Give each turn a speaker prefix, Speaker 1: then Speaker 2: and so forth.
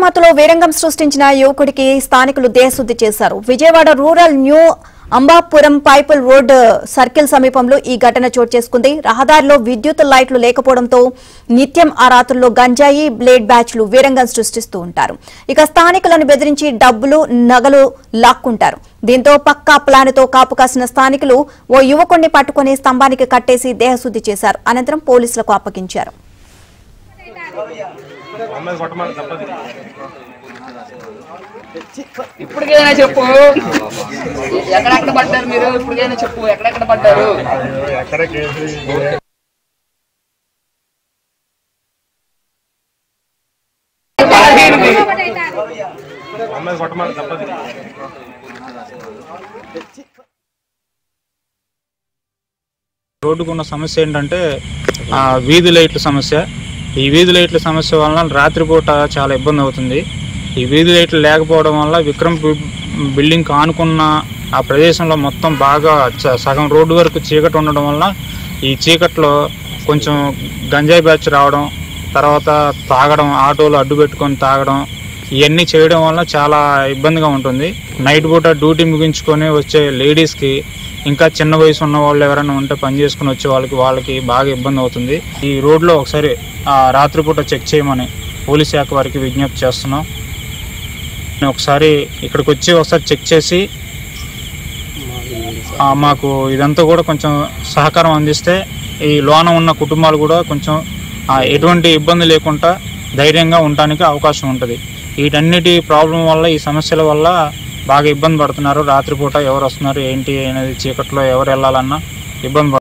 Speaker 1: మత్తులో వీరంగం సృష్టించిన యువకుడికి స్థానికులు దేశశుద్ధి చేశారు. Vijayawada rural new Ambapuram pipeline road circle సమీపంలో ఈ ఘటన చోటు చేసుకుంది. రహదారిలో విద్యుత్ లైట్లు లేకపోవడంతో నిత్యం ఆ రాత్రుల్లో గంజాయి బ్లేడ్ బ్యాచ్లు వీరంగం సృష్టిస్తూ ఉంటారు. ఇక స్థానికులను బెదిరించి డబ్బులు నగలు లాక్కుంటారు. దీంతో పక్కా ప్లాన్తో కాపు కాసిన స్థానికులు ఓ యువకుడిని పట్టుకుని స్తంభానికి కట్టేసి దేహశుద్ధి చేశారు. అనంతరం పోలీసులకు అప్పగించారు.
Speaker 2: ఇప్పటికైనా చెప్పు, ఎక్కడెక్కడ పడ్డారు మీరు? ఇప్పటికైనా చెప్పు, ఎక్కడెక్కడ పడ్డారు?
Speaker 3: రోడ్డుకున్న సమస్య ఏంటంటే వీధి లైట్ల సమస్య. ఈ వీధి లైట్ల సమస్య వలన రాత్రిపూట చాలా ఇబ్బంది అవుతుంది. ఈ వీధి లైట్లు లేకపోవడం వల్ల విక్రమ్ బిల్డింగ్ ఆనుకున్న ఆ ప్రదేశంలో మొత్తం బాగా సగం రోడ్డు వరకు చీకటి ఉండడం వల్ల ఈ చీకట్లో కొంచెం గంజాయి బ్యాచ్ రావడం, తర్వాత తాగడం, ఆటోలు అడ్డు పెట్టుకొని తాగడం, ఇవన్నీ చేయడం వల్ల చాలా ఇబ్బందిగా ఉంటుంది. నైట్ పూట డ్యూటీ ముగించుకొని వచ్చే లేడీస్కి, ఇంకా చిన్న వయసు ఉన్న వాళ్ళు ఎవరైనా ఉంటే పని చేసుకుని వచ్చే వాళ్ళకి బాగా ఇబ్బంది అవుతుంది. ఈ రోడ్లో ఒకసారి రాత్రిపూట చెక్ చేయమని పోలీస్ శాఖ వారికి విజ్ఞప్తి చేస్తున్నాం. ఒకసారి ఇక్కడికి వచ్చి ఒకసారి చెక్ చేసి మాకు ఇదంతా కూడా కొంచెం సహకారం అందిస్తే ఈ లోన ఉన్న కుటుంబాలు కూడా కొంచెం ఎటువంటి ఇబ్బంది లేకుండా ధైర్యంగా ఉండడానికి అవకాశం ఉంటుంది. వీటన్నిటి ప్రాబ్లం వల్ల, ఈ సమస్యల వల్ల బాగా ఇబ్బంది పడుతున్నారు. రాత్రిపూట ఎవరు వస్తున్నారు ఏంటి అనేది చీకట్లో ఎవరు వెళ్ళాలన్నా ఇబ్బంది